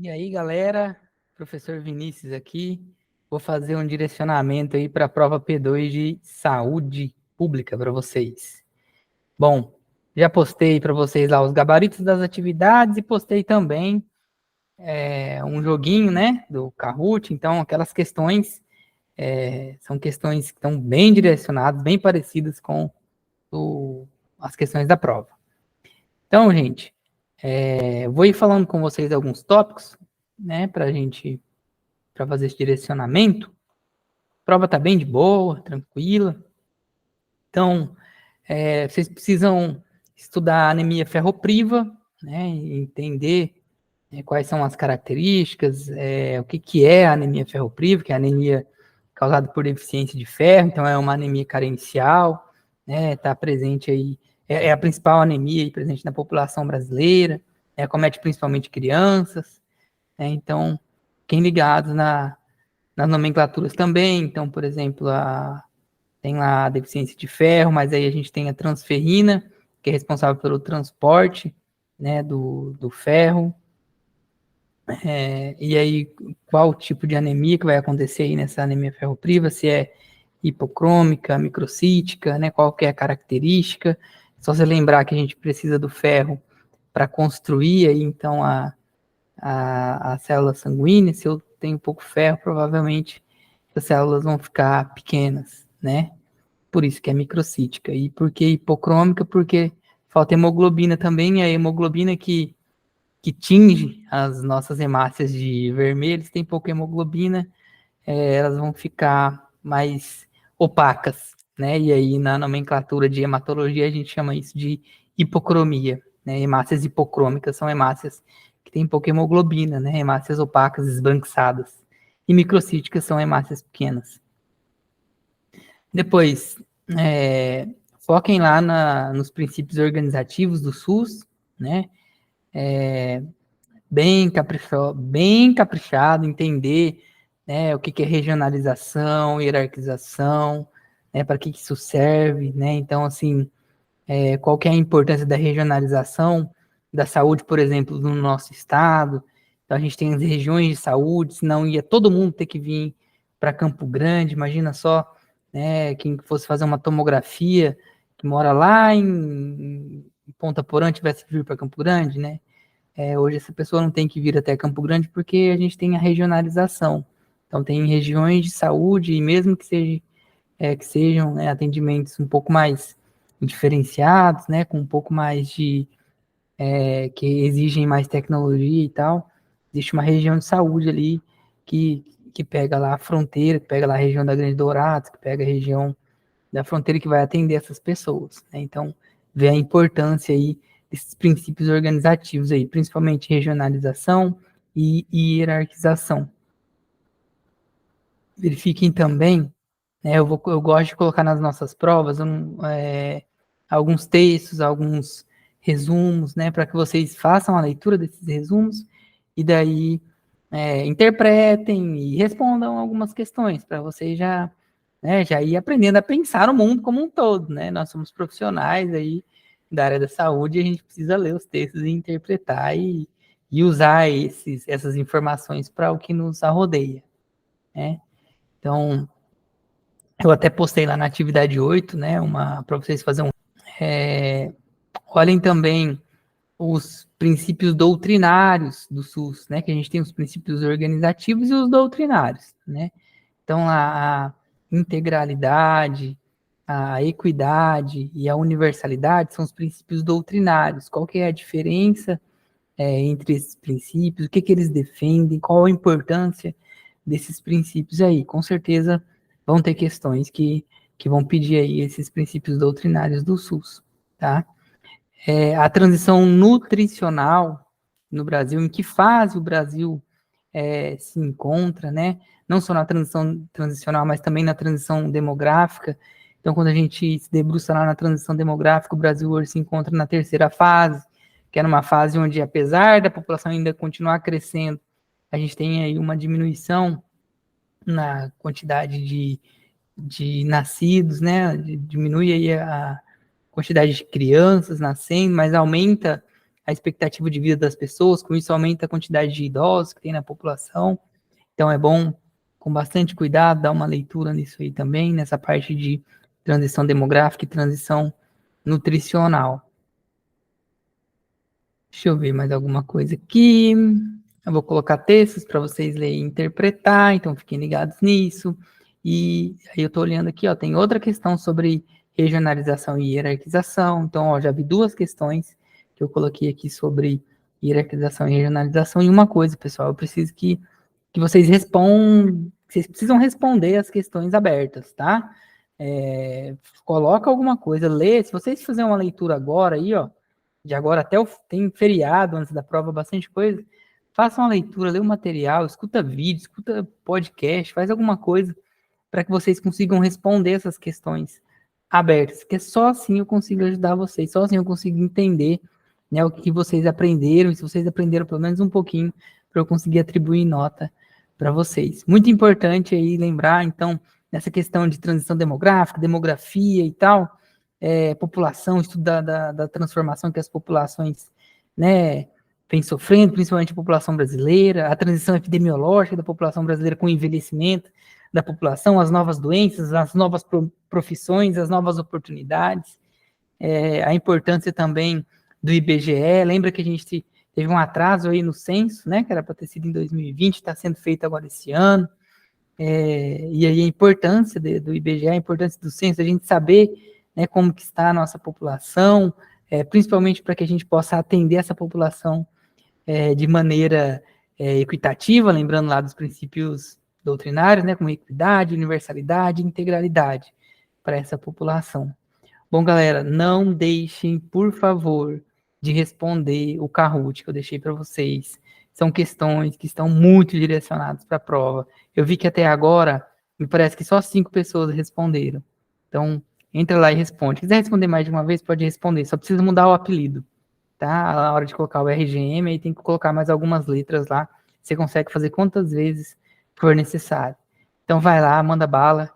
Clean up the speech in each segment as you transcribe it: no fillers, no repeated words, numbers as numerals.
E aí, galera, professor Vinícius aqui. Vou fazer um direcionamento aí para a prova P2 de saúde pública para vocês. Bom, já postei para vocês lá os gabaritos das atividades e postei também um joguinho, né, do Kahoot. Então, aquelas questões são questões que estão bem direcionadas, bem parecidas com as questões da prova. Então, gente, vou ir falando com vocês alguns tópicos, né, para fazer esse direcionamento. A prova está bem de boa, tranquila. Então, vocês precisam estudar a anemia ferropriva, né, entender quais são as características, o que é a anemia ferropriva, que é a anemia causada por deficiência de ferro, então é uma anemia carencial, né, está presente aí, é a principal anemia aí presente na população brasileira, acomete principalmente crianças, então, fiquem ligados nas nomenclaturas também. Então, por exemplo, tem lá a deficiência de ferro, mas aí a gente tem a transferrina, que é responsável pelo transporte, né, do ferro. E aí, qual tipo de anemia que vai acontecer aí nessa anemia ferropriva? Se é hipocrômica, microcítica, né, qual que é a característica? Só você lembrar que a gente precisa do ferro para construir aí, então, a célula sanguínea. Se eu tenho pouco ferro, provavelmente as células vão ficar pequenas, né? Por isso que é microcítica. E por que hipocrômica? Porque falta hemoglobina também, e a hemoglobina que tinge as nossas hemácias de vermelho, se tem pouca hemoglobina, elas vão ficar mais opacas, né? E aí na nomenclatura de hematologia a gente chama isso de hipocromia, né? Hemácias hipocrômicas são hemácias que têm pouca hemoglobina, né? Hemácias opacas, esbranquiçadas. E microcíticas são hemácias pequenas. Depois, foquem lá nos princípios organizativos do SUS, né? Bem caprichado, entender, né, o que é regionalização, hierarquização, né, para que isso serve, né? Então, assim, qual que é a importância da regionalização da saúde, por exemplo, no nosso estado? Então, a gente tem as regiões de saúde, senão ia todo mundo ter que vir para Campo Grande. Imagina só, né, quem fosse fazer uma tomografia, que mora lá em Ponta Porã, tivesse que vir para Campo Grande, né? Hoje essa pessoa não tem que vir até Campo Grande porque a gente tem a regionalização. Então, tem regiões de saúde, e mesmo que sejam, né, atendimentos um pouco mais diferenciados, né, com um pouco mais que exigem mais tecnologia e tal, existe uma região de saúde ali que pega lá a fronteira, que pega lá a região da Grande Dourados, que pega a região da fronteira que vai atender essas pessoas, né? Então, vê a importância aí desses princípios organizativos aí, principalmente regionalização e hierarquização. Verifiquem também, né, eu gosto de colocar nas nossas provas alguns textos, alguns resumos, né, para que vocês façam a leitura desses resumos e daí interpretem e respondam algumas questões, para vocês já ir aprendendo a pensar o mundo como um todo, né? Nós somos profissionais aí da área da saúde e a gente precisa ler os textos e interpretar e usar essas informações para o que nos arrodeia, né? Então, eu até postei lá na atividade 8, né, para vocês fazerem olhem também os princípios doutrinários do SUS, né, que a gente tem os princípios organizativos e os doutrinários, né? Então, a integralidade, a equidade e a universalidade são os princípios doutrinários. Qual que é a diferença entre esses princípios? O que eles defendem? Qual a importância desses princípios aí? Com certeza vão ter questões que vão pedir aí esses princípios doutrinários do SUS, tá? A transição nutricional no Brasil, em que fase o Brasil se encontra, né? Não só na transição transicional, mas também na transição demográfica. Então, quando a gente se debruça lá na transição demográfica, o Brasil hoje se encontra na terceira fase, que é numa fase onde, apesar da população ainda continuar crescendo, a gente tem aí uma diminuição na quantidade de nascidos, né? Diminui aí a quantidade de crianças nascendo, mas aumenta a expectativa de vida das pessoas, com isso aumenta a quantidade de idosos que tem na população. Então é bom, com bastante cuidado, dar uma leitura nisso aí também, nessa parte de transição demográfica e transição nutricional. Deixa eu ver mais alguma coisa aqui. Eu vou colocar textos para vocês lerem e interpretar, então fiquem ligados nisso. E aí eu estou olhando aqui, ó, tem outra questão sobre regionalização e hierarquização. Então, ó, já vi duas questões que eu coloquei aqui sobre hierarquização e regionalização. E uma coisa, pessoal, eu preciso que vocês respondam, vocês precisam responder as questões abertas, tá? Coloca alguma coisa, lê. Se vocês fizerem uma leitura agora aí, ó, de agora até tem feriado antes da prova, bastante coisa. Faça uma leitura, lê o material, escuta vídeo, escuta podcast, faz alguma coisa para que vocês consigam responder essas questões abertas, porque só assim eu consigo ajudar vocês, só assim eu consigo entender, né, o que vocês aprenderam, e se vocês aprenderam pelo menos um pouquinho, para eu conseguir atribuir nota para vocês. Muito importante aí lembrar, então, nessa questão de transição demográfica, demografia e tal, população, estudo da transformação que as populações, né, vem sofrendo, principalmente a população brasileira, a transição epidemiológica da população brasileira com o envelhecimento da população, as novas doenças, as novas profissões, as novas oportunidades, a importância também do IBGE. Lembra que a gente teve um atraso aí no censo, né, que era para ter sido em 2020, está sendo feito agora esse ano. E aí a importância do IBGE, a importância do censo, a gente saber, né, como que está a nossa população, principalmente para que a gente possa atender essa população de maneira equitativa, lembrando lá dos princípios doutrinários, né, como equidade, universalidade e integralidade para essa população. Bom, galera, não deixem, por favor, de responder o Kahoot que eu deixei para vocês. São questões que estão muito direcionadas para a prova. Eu vi que até agora, me parece que só 5 pessoas responderam. Então, entra lá e responde. Se quiser responder mais de uma vez, pode responder. Só precisa mudar o apelido, tá? Na hora de colocar o RGM, aí tem que colocar mais algumas letras lá. Você consegue fazer quantas vezes for necessário. Então, vai lá, manda bala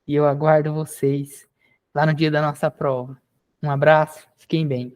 e eu aguardo vocês lá no dia da nossa prova. Um abraço, fiquem bem.